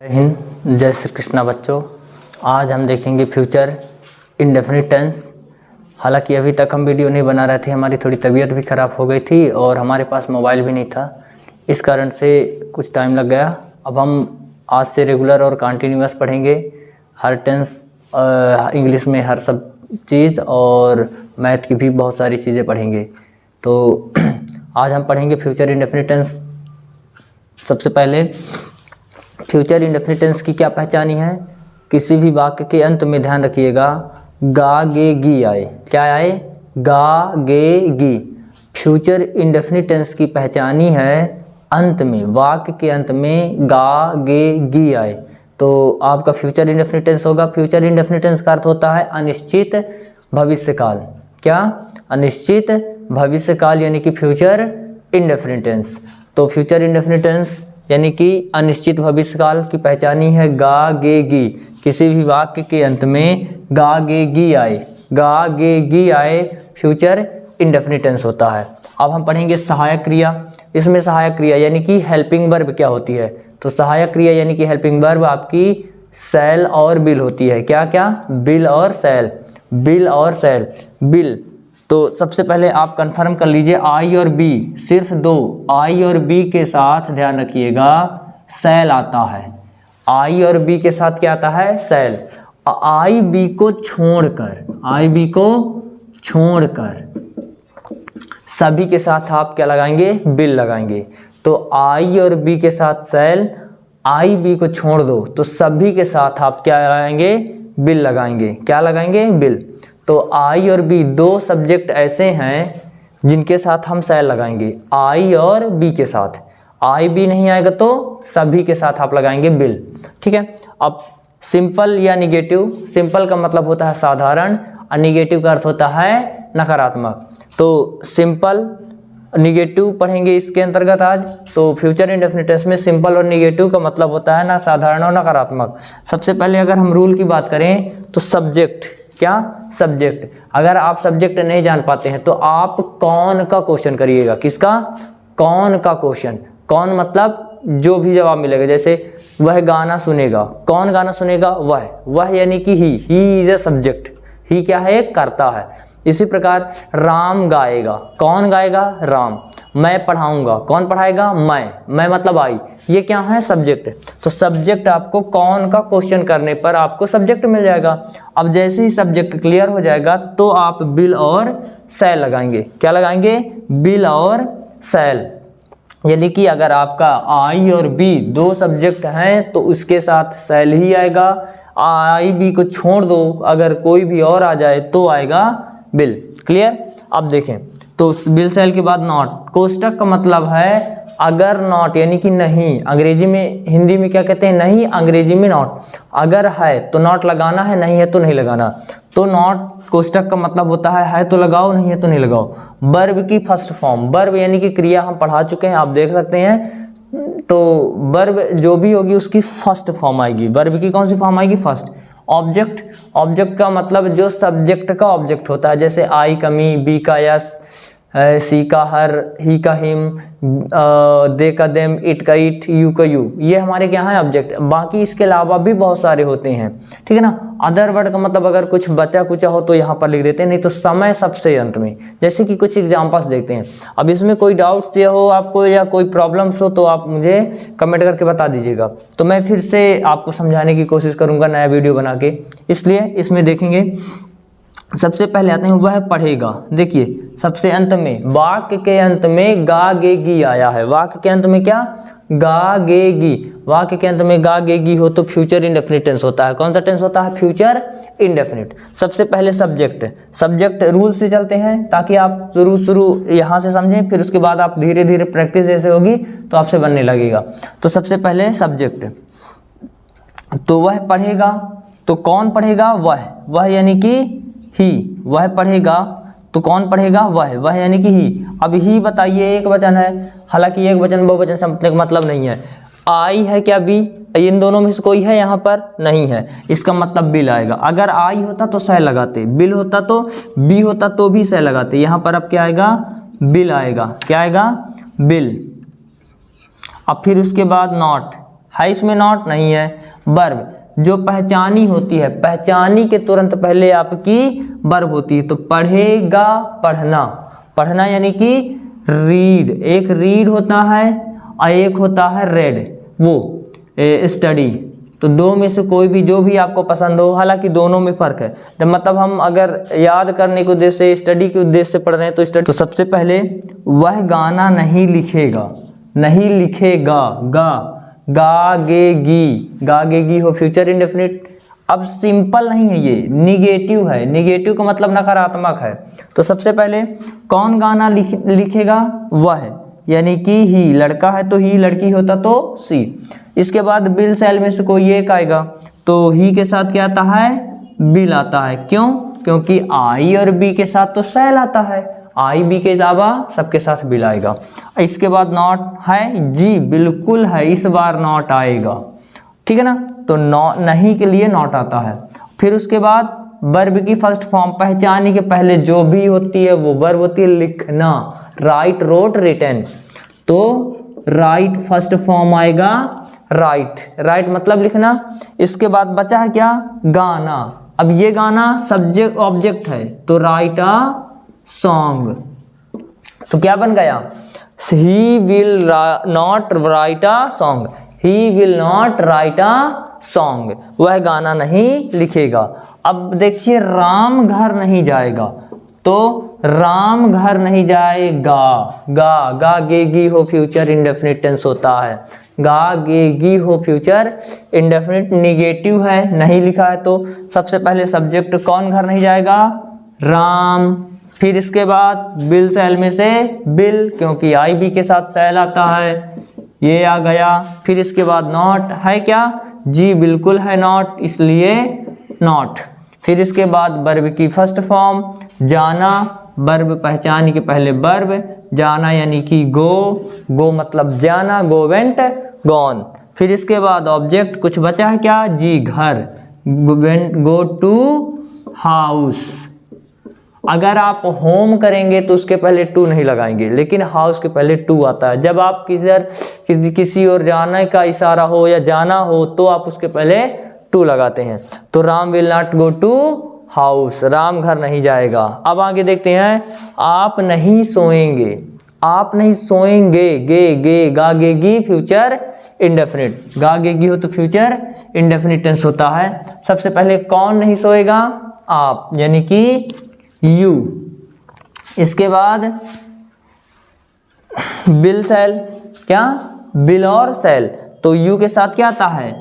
जय हिंद, जय श्री कृष्णा बच्चों। आज हम देखेंगे फ्यूचर इंडेफिनिट टेंस। हालांकि अभी तक हम वीडियो नहीं बना रहे थे, हमारी थोड़ी तबीयत भी ख़राब हो गई थी और हमारे पास मोबाइल भी नहीं था, इस कारण से कुछ टाइम लग गया। अब हम आज से रेगुलर और कंटिन्यूअस पढ़ेंगे हर टेंस, इंग्लिश में हर सब चीज़, और मैथ की भी बहुत सारी चीज़ें पढ़ेंगे। तो आज हम पढ़ेंगे फ्यूचर इंडेफिनिट टेंस। सबसे पहले फ्यूचर इंडेफिनिट टेंस की क्या पहचानी है? किसी भी वाक्य के अंत में ध्यान रखिएगा गा गे गी आए। क्या आए? गा गे गी। फ्यूचर इंडेफिनिट टेंस की पहचानी है अंत में, वाक्य के अंत में गा गे गी आए तो आपका फ्यूचर इंडेफिनिट टेंस होगा। फ्यूचर इंडेफिनिट टेंस का अर्थ होता है अनिश्चित भविष्यकाल। क्या? अनिश्चित भविष्यकाल, यानी कि फ्यूचर इंडेफिनिट टेंस। तो फ्यूचर इंडेफिनिट टेंस यानी कि अनिश्चित भविष्यकाल की पहचानी है गा गे गी। किसी भी वाक्य के अंत में गा गे गी आए, गा गे गी आए फ्यूचर इंडेफिनिट टेंस होता है। अब हम पढ़ेंगे सहायक क्रिया। इसमें सहायक क्रिया यानी कि हेल्पिंग वर्ब क्या होती है? तो सहायक क्रिया यानी कि हेल्पिंग वर्ब आपकी सेल और बिल होती है। क्या क्या? बिल और सेल। बिल और सेल। बिल तो सबसे पहले आप कंफर्म कर लीजिए, आई और बी, सिर्फ दो आई और बी के साथ ध्यान रखिएगा सेल आता है। आई और बी के साथ क्या आता है? सेल। आई बी को छोड़कर, आई बी को छोड़कर सभी के साथ आप क्या लगाएंगे? बिल लगाएंगे। तो आई और बी के साथ सेल, आई बी को छोड़ दो तो सभी के साथ आप क्या लगाएंगे? बिल लगाएंगे। क्या लगाएंगे? बिल। तो आई और बी दो सब्जेक्ट ऐसे हैं जिनके साथ हम सेल लगाएंगे, आई और बी के साथ। आई बी नहीं आएगा तो सभी के साथ आप लगाएंगे बिल। ठीक है। अब सिंपल या निगेटिव। सिंपल का मतलब होता है साधारण और निगेटिव का अर्थ होता है नकारात्मक। तो सिंपल निगेटिव पढ़ेंगे इसके अंतर्गत आज। तो फ्यूचर इंडेफिनिट टेंस में सिंपल और निगेटिव का मतलब होता है ना साधारण और नकारात्मक। सबसे पहले अगर हम रूल की बात करें तो सब्जेक्ट, क्या? सब्जेक्ट। अगर आप सब्जेक्ट नहीं जान पाते हैं तो आप कौन का क्वेश्चन करिएगा। किसका? कौन का क्वेश्चन। कौन मतलब जो भी जवाब मिलेगा, जैसे वह गाना सुनेगा, कौन गाना सुनेगा? वह यानी कि ही इज ए सब्जेक्ट। ही क्या है? एक कर्ता है। इसी प्रकार राम गाएगा, कौन गाएगा? राम। मैं पढ़ाऊंगा, कौन पढ़ाएगा? मैं मतलब आई। ये क्या है? सब्जेक्ट। तो सब्जेक्ट आपको कौन का क्वेश्चन करने पर आपको सब्जेक्ट मिल जाएगा। अब जैसे ही सब्जेक्ट क्लियर हो जाएगा तो आप बिल और सेल लगाएंगे। क्या लगाएंगे? बिल और सेल। यानी कि अगर आपका आई और बी दो सब्जेक्ट हैं तो उसके साथ सेल ही आएगा। आई बी को छोड़ दो, अगर कोई भी और आ जाए तो आएगा बिल। क्लियर? अब देखें तो बिल सेल के बाद नॉट। कोष्टक का मतलब है अगर नॉट यानी कि नहीं। अंग्रेजी में, हिंदी में क्या कहते हैं? नहीं, अंग्रेजी में नॉट। अगर है तो नॉट लगाना है, नहीं है तो नहीं लगाना। तो नॉट कोष्टक का मतलब होता है तो लगाओ, नहीं है तो नहीं लगाओ। वर्ब की फर्स्ट फॉर्म। वर्ब यानी कि क्रिया हम पढ़ा चुके हैं, आप देख सकते हैं। तो वर्ब जो भी होगी उसकी फर्स्ट फॉर्म आएगी। वर्ब की कौन सी फॉर्म आएगी? फर्स्ट। ऑब्जेक्ट। ऑब्जेक्ट का मतलब जो सब्जेक्ट का ऑब्जेक्ट होता है, जैसे आई का मी, बी का यस, सी का हर, ही का हिम, दे का देम, इट का इट, यू का यू। ये हमारे क्या है? ऑब्जेक्ट। बाकी इसके अलावा भी बहुत सारे होते हैं। ठीक है ना। अदर वर्ड का मतलब अगर कुछ बचा कुचा हो तो यहाँ पर लिख देते हैं, नहीं तो समय सबसे अंत में। जैसे कि कुछ एग्जांपल्स देखते हैं। अब इसमें कोई डाउट्स ये हो आपको या कोई प्रॉब्लम्स हो तो आप मुझे कमेंट करके बता दीजिएगा, तो मैं फिर से आपको समझाने की कोशिश करूँगा नया वीडियो बना के। इसलिए इसमें देखेंगे सबसे पहले आते हैं वह पढ़ेगा। देखिए सबसे अंत में, वाक्य के अंत में गा गे गी आया है। वाक्य के अंत में क्या? गा गे गी। वाक्य के अंत में गा गे गी हो तो फ्यूचर इंडेफिनिट टेंस होता है। कौन सा टेंस होता है? Future indefinite. सबसे पहले सब्जेक्ट। सब्जेक्ट रूल से चलते हैं ताकि आप शुरू यहाँ से समझें, फिर उसके बाद आप धीरे धीरे प्रैक्टिस जैसे होगी तो आपसे बनने लगेगा। तो सबसे पहले सब्जेक्ट। तो वह पढ़ेगा, तो कौन पढ़ेगा? वह यानी कि ही। वह पढ़ेगा तो कौन पढ़ेगा? वह यानी कि ही। अब ही बताइए एक वचन है, हालांकि एक वचन बहुवचन से मतलब नहीं है। आई है क्या? बी? इन दोनों में से कोई है? यहाँ पर नहीं है, इसका मतलब बिल आएगा। अगर आई होता तो सेल लगाते, बिल होता तो, बी होता तो भी सेल लगाते। यहाँ पर अब क्या आएगा? बिल आएगा। क्या आएगा? बिल। अब फिर उसके बाद नॉट है इसमें नॉट नहीं है। वर्ब जो पहचानी होती है, पहचानी के तुरंत पहले आपकी वर्ब होती है। तो पढ़ेगा, पढ़ना, पढ़ना यानी कि रीड, एक रीड होता है और एक होता है रेड, वो स्टडी। तो दो में से कोई भी, जो भी आपको पसंद हो, हालांकि दोनों में फ़र्क है। जब मतलब हम अगर याद करने के उद्देश्य से, स्टडी के उद्देश्य से पढ़ रहे हैं तो स्टडी। तो सबसे पहले वह गाना नहीं लिखेगा, नहीं लिखेगा, गा, गागेगी, गागेगी हो फ्यूचर इंडेफिनिट। अब सिंपल नहीं है, ये निगेटिव है, निगेटिव का मतलब नकारात्मक है। तो सबसे पहले कौन गाना लिखेगा, वह, यानी कि ही, लड़का है तो ही, लड़की होता तो सी। इसके बाद बिल सेल में से कोई एक आएगा, तो ही के साथ क्या आता है, बिल आता है। क्यों? क्योंकि आई और बी के साथ तो सेल आता है, आई बी के अलावा सबके साथ बिल आएगा। इसके बाद नॉट है, जी बिल्कुल है, इस बार नॉट आएगा, ठीक है ना। तो नहीं के लिए नॉट आता है। फिर उसके बाद वर्ब की फर्स्ट फॉर्म, पहचानी के पहले जो भी होती है वो वर्ब होती है, लिखना, राइट, रोट, रिटन। तो राइट फर्स्ट फॉर्म आएगा, राइट, राइट मतलब लिखना। इसके बाद बचा है क्या, गाना। अब ये गाना सब्जेक्ट ऑब्जेक्ट है, तो राइट अ सॉन्ग। तो क्या बन गया, he will not right a song, he will not right a song, वह गाना नहीं लिखेगा। अब देखिए राम घर नहीं जाएगा, तो राम घर नहीं जाएगा, गा, गागेगी हो फ्यूचर इंडेफिनिट टेंस होता है, गागेगी हो फ्यूचर इंडेफिनिट निगेटिव है, नहीं लिखा है। तो सबसे पहले सब्जेक्ट कौन घर नहीं जाएगा, राम। फिर इसके बाद बिल सेल में से बिल, क्योंकि आई बी के साथ सेल आता है, ये आ गया। फिर इसके बाद नॉट है क्या, जी बिल्कुल है नॉट, इसलिए नॉट। फिर इसके बाद वर्ब की फर्स्ट फॉर्म, जाना, वर्ब पहचान के पहले वर्ब, जाना यानी कि गो, गो मतलब जाना, गो वेंट, गॉन। फिर इसके बाद ऑब्जेक्ट, कुछ बचा है क्या, जी घर, गो टू हाउस। अगर आप होम करेंगे तो उसके पहले टू नहीं लगाएंगे, लेकिन हाउस के पहले टू आता है। जब आप किसी और जाने का इशारा हो या जाना हो तो आप उसके पहले टू लगाते हैं। तो Ram will not go to house, Ram घर नहीं जाएगा। अब आगे देखते हैं, आप नहीं सोएंगे, आप नहीं सोएंगे, गे, गे, गागेगी फ्यूचर इंडेफिनिट, गागेगी हो तो फ्यूचर इंडेफिनिट टेंस होता है। सबसे पहले कौन नहीं सोएगा, आप, यानी कि यू। इसके बाद बिल सेल, क्या, बिल और सेल, तो यू के साथ क्या आता है,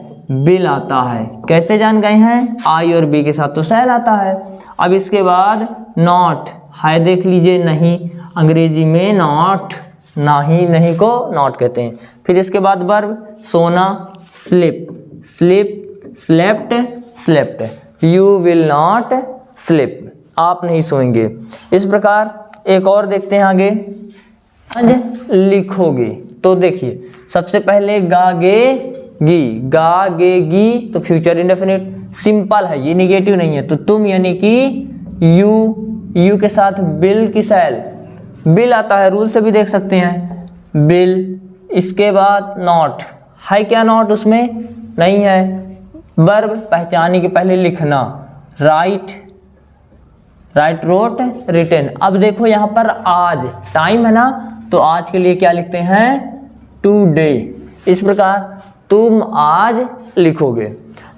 बिल आता है। कैसे जान गए हैं, आई और बी के साथ तो सेल आता है। अब इसके बाद नॉट है, देख लीजिए, नहीं, अंग्रेजी में नॉट, नहीं, नहीं को नॉट कहते हैं। फिर इसके बाद वर्ब, सोना, slip, slip, slept, slept, you will not slip, आप नहीं सोएंगे। इस प्रकार एक और देखते हैं आगे, लिखोगे। तो देखिए सबसे पहले गागेगी, गागेगी तो फ्यूचर इंडेफिनिट, सिंपल है, ये निगेटिव नहीं है। तो तुम यानी कि यू, यू के साथ बिल की सेल, बिल आता है, रूल से भी देख सकते हैं, बिल। इसके बाद नॉट है क्या, नॉट उसमें नहीं है। वर्ब पहचानी के पहले लिखना, राइट, राइट, रोट, रिटन। अब देखो यहाँ पर आज टाइम है ना, तो आज के लिए क्या लिखते हैं, टुडे। इस प्रकार तुम आज लिखोगे।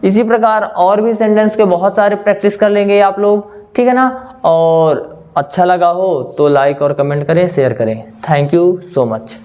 इसी प्रकार और भी सेंटेंस के बहुत सारे प्रैक्टिस कर लेंगे आप लोग, ठीक है ना। और अच्छा लगा हो तो लाइक और कमेंट करें, शेयर करें। Thank you so much.